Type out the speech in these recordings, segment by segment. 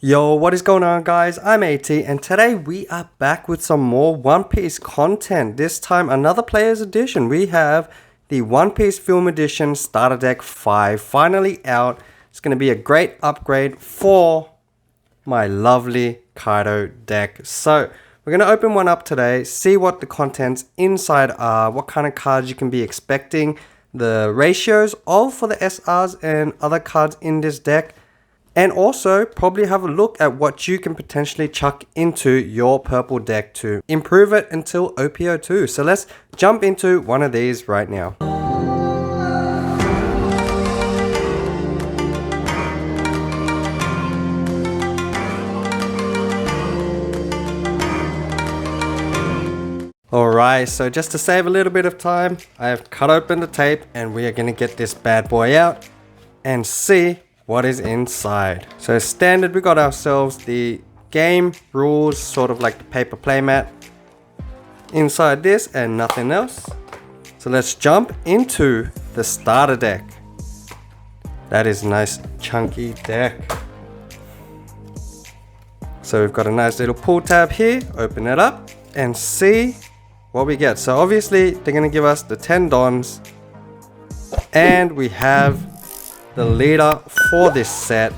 Yo, what is going on guys? I'm AT and today we are back with some more One Piece content. This time another player's edition. We have the One Piece Film Edition Starter Deck 5 finally out. It's going to be a great upgrade for my lovely Kaido deck. So we're going to open one up today, see what the contents inside are, what kind of cards you can be expecting, the ratios all for the SRs and other cards in this deck. And also probably have a look at what you can potentially chuck into your purple deck to improve it until OPO2. So let's jump into one of these right now. Alright, so just to save a little bit of time, I have cut open the tape and we are going to get this bad boy out and see what is inside. So standard, we got ourselves the game rules, sort of like the paper playmat inside this and nothing else. So let's jump into the starter deck. That is a nice chunky deck. So we've got a nice little pull tab here. Open it up and see what we get. So obviously they're going to give us the 10 dons and we have the leader for this set.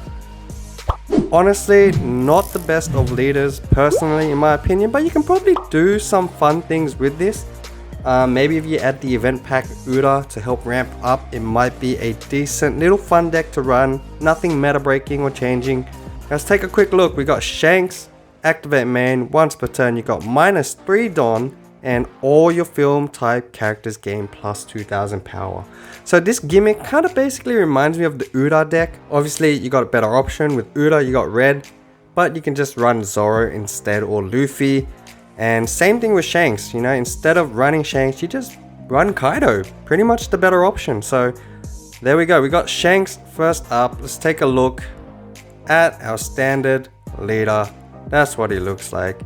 Honestly, not the best of leaders personally in my opinion, but you can probably do some fun things with this. Maybe if you add the event pack Uda to help ramp up, it might be a decent little fun deck to run. Nothing meta breaking or changing. Let's take a quick look. We got Shanks, activate main, once per turn you got -3 Don, and all your film type characters gain plus 2000 power. So this gimmick kind of basically reminds me of the Uda deck. Obviously you got a better option with Uda, you got red, but you can just run Zoro instead or Luffy. And same thing with Shanks, you know, instead of running Shanks you just run Kaido, pretty much the better option. So there we go, we got Shanks first up. Let's take a look at our standard leader. That's what he looks like.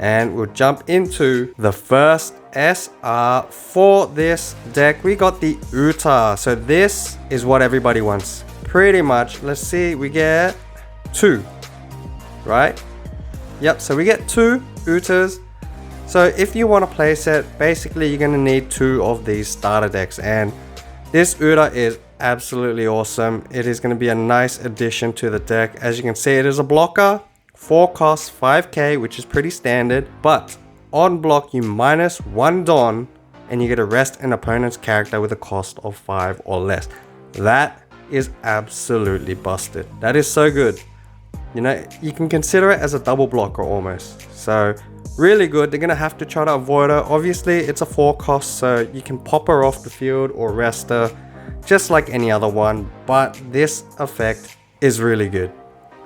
And we'll jump into the first SR for this deck. We got the Uta. So this is what everybody wants. Pretty much. Let's see. We get 2. Right? Yep. So we get 2 Utas. So if you want to place it, basically you're going to need 2 of these starter decks. And this Uta is absolutely awesome. It is going to be a nice addition to the deck. As you can see, it is a blocker. 4 costs 5k, which is pretty standard, but on block you -1 Don and you get to rest an opponent's character with a cost of 5 or less. That is absolutely busted. That is so good. You know, you can consider it as a double blocker almost. So really good. They're gonna have to try to avoid her. Obviously it's a 4 cost, so you can pop her off the field or rest her just like any other one, but this effect is really good.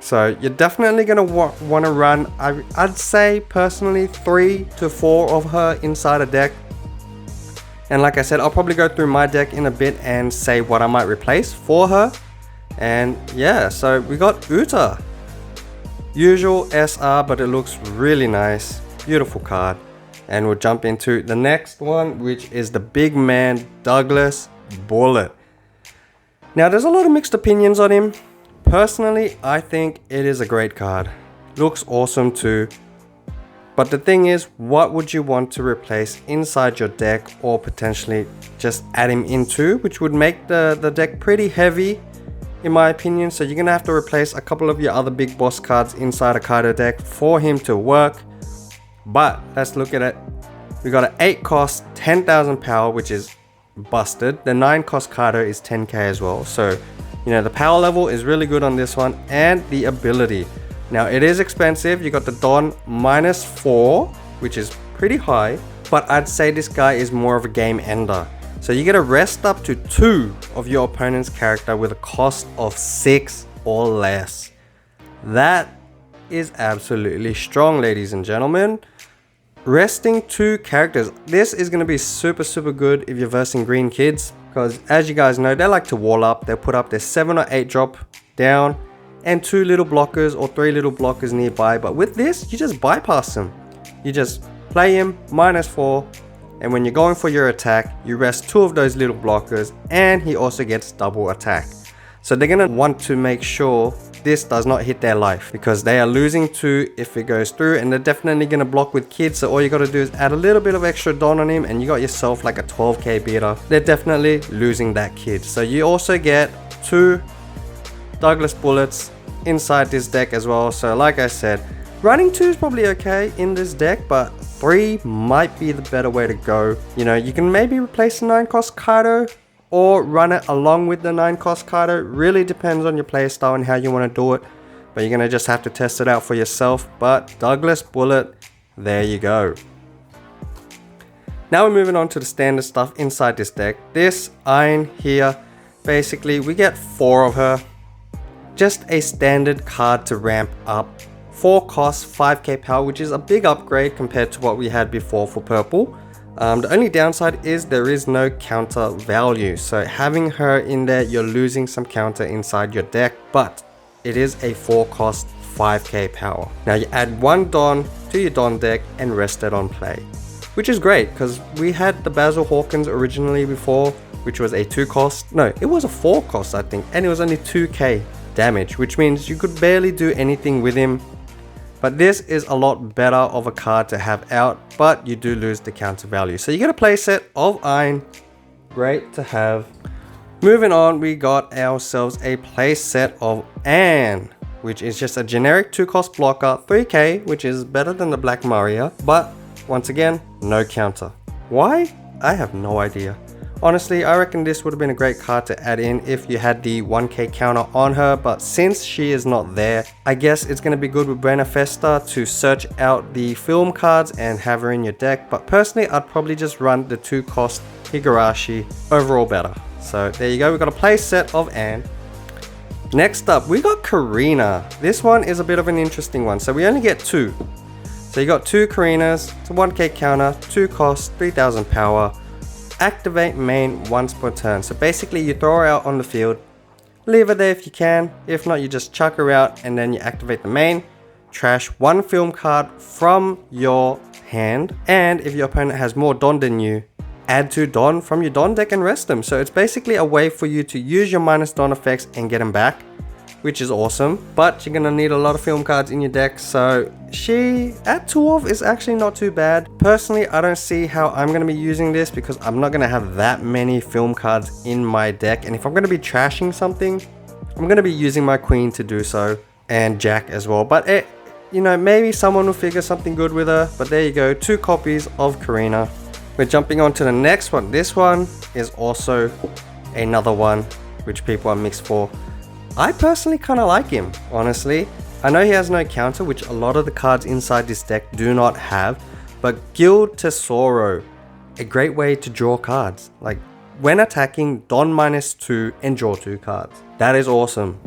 So you're definitely going to want to run, I'd say personally 3 to 4 of her inside a deck. And like I said, I'll probably go through my deck in a bit and say what I might replace for her. And yeah, so we got Uta. Usual SR, but it looks really nice. Beautiful card. And we'll jump into the next one, which is the big man Douglas Bullet. Now there's a lot of mixed opinions on him. Personally, I think it is a great card. Looks awesome too. But the thing is, what would you want to replace inside your deck or potentially just add him into, which would make the deck pretty heavy in my opinion. So you're going to have to replace a couple of your other big boss cards inside a Kaido deck for him to work. But let's look at it. We got an 8 cost, 10,000 power, which is busted. The 9 cost Kaido is 10k as well. So you know, the power level is really good on this one, and the ability. Now it is expensive. You got the Don -4, which is pretty high, but I'd say this guy is more of a game ender. So you get to rest up to 2 of your opponent's character with a cost of 6 or less. That is absolutely strong, ladies and gentlemen. Resting 2 characters. This is going to be super good if you're versing green kids. Because as you guys know, they like to wall up. They'll put up their 7 or 8 drop down and 2 little blockers or 3 little blockers nearby. But with this, you just bypass them. You just play him -4, and when you're going for your attack, you rest 2 of those little blockers and he also gets double attack. So they're going to want to make sure this does not hit their life, because they are losing 2 if it goes through, and they're definitely going to block with kids. So all you got to do is add a little bit of extra Don on him and you got yourself like a 12k beater. They're definitely losing that kid. So you also get 2 Douglas bullets inside this deck as well. So like I said, running 2 is probably okay in this deck, but 3 might be the better way to go. You know, you can maybe replace the 9-cost Kaido or run it along with the 9-cost Kaido. Really depends on your playstyle and how you want to do it, but you're going to just have to test it out for yourself. But Douglas bullet, there you go. Now we're moving on to the standard stuff inside this deck. This Iron here, basically we get 4 of her. Just a standard card to ramp up. 4 costs, 5k power, which is a big upgrade compared to what we had before for purple. The only downside is there is no counter value. So having her in there, you're losing some counter inside your deck, but it is a 4 cost, 5k power. Now you add 1 Don to your Don deck and rest it on play, which is great because we had the Basil Hawkins originally before, which was a 2 cost. No, it was a 4 cost, I think, and it was only 2k damage, which means you could barely do anything with him. But this is a lot better of a card to have out, but you do lose the counter value. So you get a playset of Iron, great to have. Moving on, we got ourselves a playset of Anne, which is just a generic 2-cost blocker, 3k, which is better than the Black Maria, but once again, no counter. Why? I have no idea. Honestly, I reckon this would have been a great card to add in if you had the 1k counter on her, but since she is not there, I guess it's going to be good with Brenna Festa to search out the film cards and have her in your deck. But personally, I'd probably just run the 2-cost Higurashi, overall better. So there you go, we got a play set of Anne. Next up, we got Karina. This one is a bit of an interesting one. So we only get 2. So you got 2 Karinas, it's a 1k counter, 2 cost, 3000 power. Activate main once per turn. So basically you throw her out on the field, leave her there if you can. If not, you just chuck her out and then you activate the main, trash 1 film card from your hand, and if your opponent has more Don than you, add 2 Don from your Don deck and rest them. So it's basically a way for you to use your minus Don effects and get them back, which is awesome. But you're gonna need a lot of film cards in your deck, so she at 2 of is actually not too bad. Personally, I don't see how I'm gonna be using this because I'm not gonna have that many film cards in my deck, and if I'm gonna be trashing something, I'm gonna be using my Queen to do so, and Jack as well. But you know, maybe someone will figure something good with her. But there you go, 2 copies of Karina. We're jumping on to the next one. This one is also another one which people are mixed for. I personally kind of like him, honestly. I know he has no counter, which a lot of the cards inside this deck do not have, but Guild Tesoro, a great way to draw cards. Like when attacking, Don -2 and draw 2 cards. That is awesome.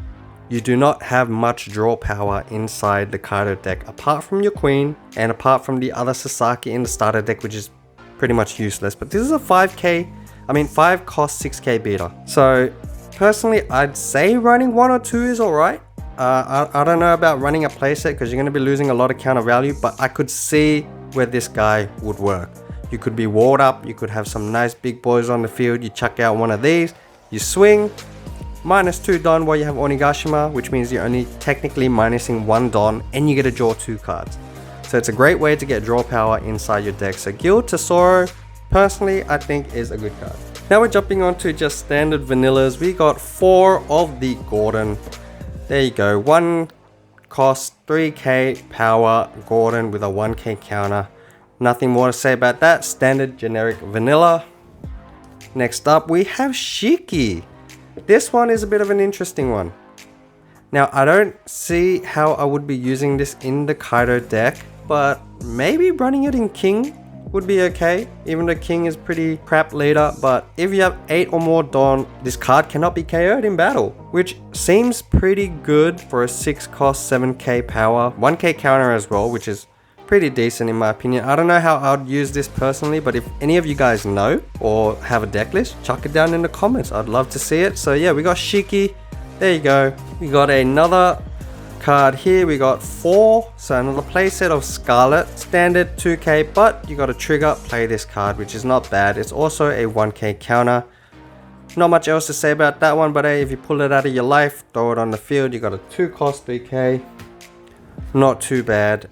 You do not have much draw power inside the Kaido deck, apart from your Queen and apart from the other Sasaki in the starter deck, which is pretty much useless. But this is a 5 cost 6k beater. So personally, I'd say running 1 or 2 is alright. I don't know about running a playset because you're going to be losing a lot of counter value, but I could see where this guy would work. You could be walled up, you could have some nice big boys on the field, you chuck out one of these, you swing, -2 Don while you have Onigashima, which means you're only technically minusing 1 Don and you get to draw 2 cards. So it's a great way to get draw power inside your deck. So Guild Tesoro, personally, I think is a good card. Now we're jumping on to just standard vanillas. We got 4 of the Gordon. There you go, 1 cost, 3k power Gordon with a 1k counter. Nothing more to say about that, standard generic vanilla. Next up we have Shiki. This one is a bit of an interesting one. Now I don't see how I would be using this in the Kaido deck, but maybe running it in King would be okay, even though King is pretty crap leader. But if you have 8 or more Don, this card cannot be KO'd in battle, which seems pretty good for a 6 cost 7k power, 1k counter as well, which is pretty decent in my opinion. I don't know how I would use this personally, but if any of you guys know or have a deck list, chuck it down in the comments. I'd love to see it. So yeah, we got Shiki. There you go. We got another card here. We got 4, so another playset of Scarlet, standard 2k, but you got to trigger play this card, which is not bad. It's also a 1k counter. Not much else to say about that one, but hey, if you pull it out of your life, throw it on the field, you got a 2 cost 3k. Not too bad,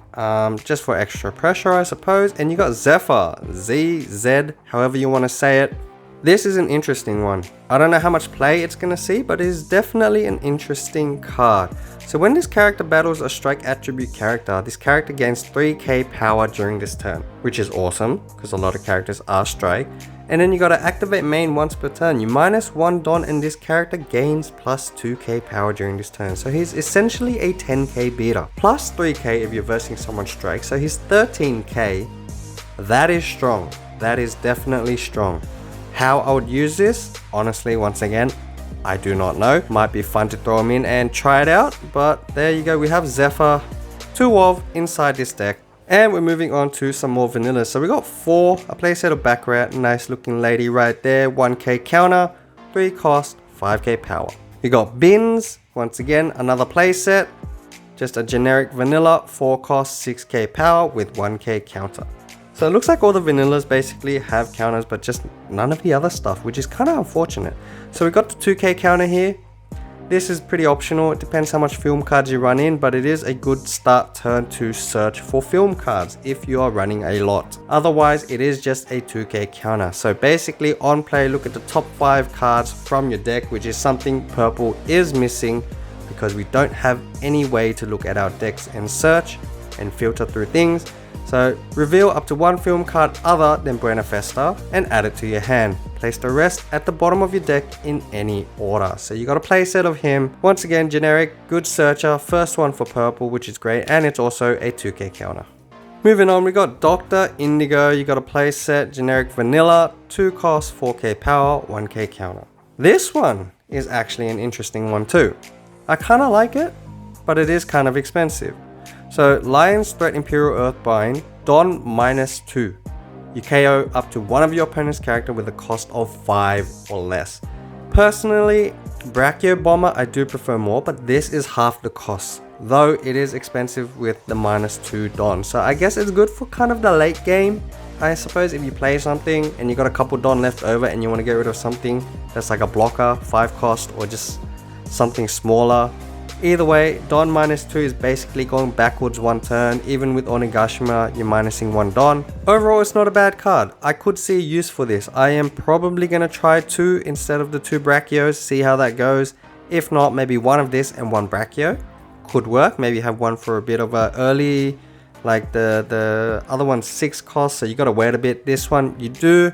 just for extra pressure I suppose. And you got Zephyr, Z, however you want to say it. This is an interesting one. I don't know how much play it's going to see, but it is definitely an interesting card. So when this character battles a strike attribute character, this character gains 3k power during this turn, which is awesome because a lot of characters are strike. And then you gotta activate main once per turn. You -1 Don and this character gains plus 2k power during this turn. So he's essentially a 10k beater. Plus 3k if you're versing someone's strike. So he's 13k. That is strong. That is definitely strong. How I would use this, honestly, once again, I do not know. Might be fun to throw him in and try it out. But there you go, we have Zephyr, 2 of inside this deck. And we're moving on to some more vanillas. So we got 4, a playset of Baccarat, nice looking lady right there, 1k counter, 3 cost, 5k power. We got Bins, once again, another playset, just a generic vanilla, 4 cost, 6k power with 1k counter. So it looks like all the vanillas basically have counters, but just none of the other stuff, which is kind of unfortunate. So we got the 2k counter here. This is pretty optional, it depends how much film cards you run in, but it is a good start turn to search for film cards if you are running a lot. Otherwise, it is just a 2k counter. So basically on play, look at the top 5 cards from your deck, which is something purple is missing because we don't have any way to look at our decks and search and filter through things. So reveal up to 1 film card other than Buenafesta and add it to your hand. Place the rest at the bottom of your deck in any order. So you got a playset of him. Once again, generic, good searcher, first one for purple, which is great, and it's also a 2k counter. Moving on, we got Dr. Indigo. You got a playset, generic vanilla, 2 cost, 4k power, 1k counter. This one is actually an interesting one too. I kind of like it, but it is kind of expensive. So Lion's Threat Imperial Earthbind, Don -2. You KO up to one of your opponent's character with a cost of 5 or less. Personally, Brachio Bomber I do prefer more, but this is half the cost, though it is expensive with the -2 Don. So I guess it's good for kind of the late game. I suppose if you play something and you got a couple Don left over and you want to get rid of something that's like a blocker, 5 cost, or just something smaller. Either way, Don -2 is basically going backwards 1 turn. Even with Onigashima, you're minusing 1 Don. Overall, it's not a bad card. I could see use for this. I am probably going to try 2 instead of the 2 Brachios, see how that goes. If not, maybe 1 of this and 1 Brachio could work. Maybe have 1 for a bit of a early, like the other one's 6 cost, so you got to wait a bit. This one, you do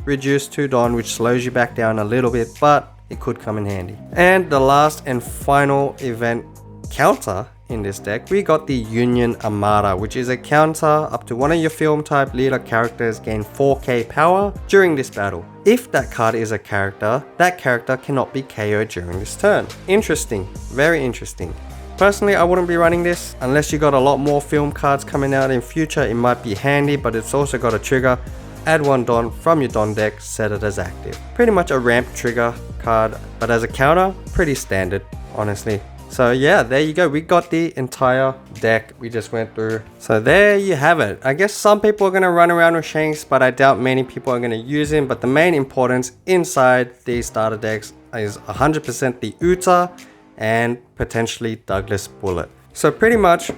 reduce 2 Don, which slows you back down a little bit, but it could come in handy. And the last and final event counter in this deck, we got the Union Armada, which is a counter up to one of your film type leader characters gain 4k power during this battle. If that card is a character, that character cannot be KO'd during this turn. Interesting, very interesting. Personally, I wouldn't be running this unless you got a lot more film cards coming out in future. It might be handy, but it's also got a trigger. Add 1 Don from your Don deck, set it as active. Pretty much a ramp trigger card, but as a counter, pretty standard, honestly. So yeah, there you go. We got the entire deck we just went through. So there you have it. I guess some people are going to run around with Shanks, but I doubt many people are going to use him. But the main importance inside these starter decks is 100% the Uta and potentially Douglas Bullet. So pretty much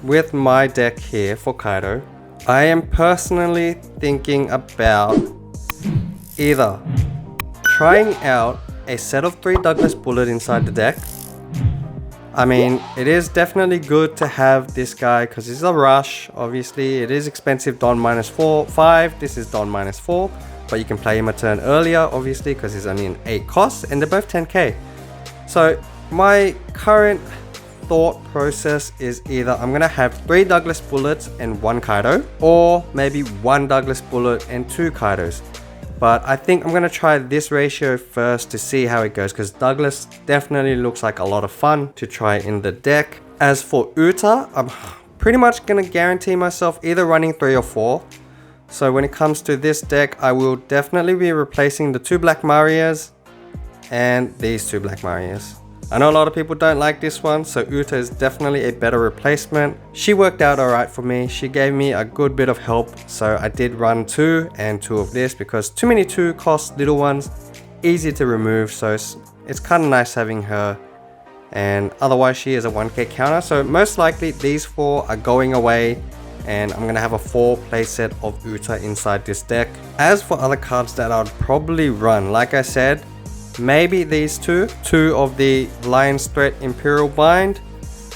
with my deck here for Kaido, I am personally thinking about either trying out a set of 3 Douglas Bullet inside the deck. I mean, it is definitely good to have this guy because it's a rush. Obviously, it is expensive, Don -4, 5. This is Don -4, but you can play him a turn earlier, obviously, because he's only an 8 cost, and they're both 10k. So my current thought process is either I'm gonna have 3 Douglas Bullets and 1 Kaido, or maybe 1 Douglas Bullet and 2 Kaidos. But I think I'm gonna try this ratio first to see how it goes, because Douglas definitely looks like a lot of fun to try in the deck. As for Uta, I'm pretty much gonna guarantee myself either running 3 or 4. So when it comes to this deck, I will definitely be replacing the 2 Black Marias and these 2 Black Marias. I know a lot of people don't like this one, so Uta is definitely a better replacement. She worked out alright for me. She gave me a good bit of help, so I did run 2 and 2 of this because too many 2 cost little ones easy to remove, so it's kind of nice having her. And otherwise she is a 1k counter, so most likely these 4 are going away, and I'm gonna have a 4 playset of Uta inside this deck. As for other cards that I'd probably run, like I said, maybe these two of the Lion's Threat Imperial Bind.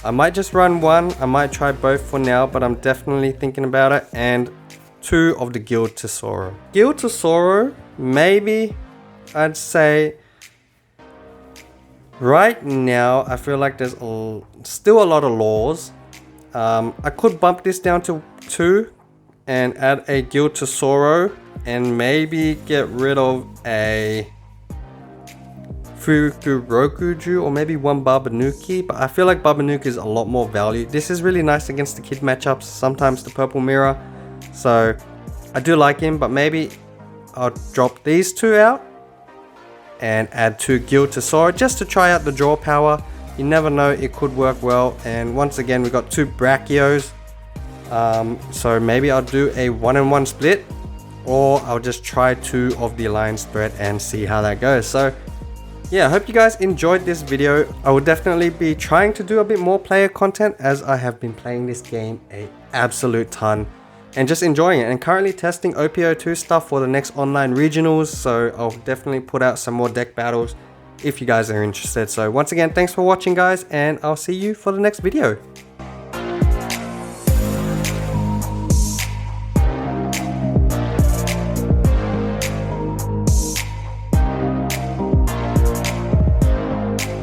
I might just run 1, I might try both for now, but I'm definitely thinking about it. And 2 of the Guild Tesoro. Guild Tesoro, maybe I'd say right now I feel like there's still a lot of laws. I could bump this down to 2 and add a Guild Tesoro and maybe get rid of a Fukurokuju or maybe 1 Babanuki, but I feel like Babanuki is a lot more value. This is really nice against the kid matchups, sometimes the Purple Mirror, so I do like him, but maybe I'll drop these 2 out and add 2 Guild Tesoro just to try out the draw power. You never know, it could work well. And once again, we got 2 Brachios, so maybe I'll do a 1-in-1 split, or I'll just try 2 of the Lion's Threat and see how that goes. So yeah, I hope you guys enjoyed this video. I will definitely be trying to do a bit more player content, as I have been playing this game an absolute ton and just enjoying it, and currently testing OPO2 stuff for the next online regionals, so I'll definitely put out some more deck battles if you guys are interested. So once again, thanks for watching guys, and I'll see you for the next video.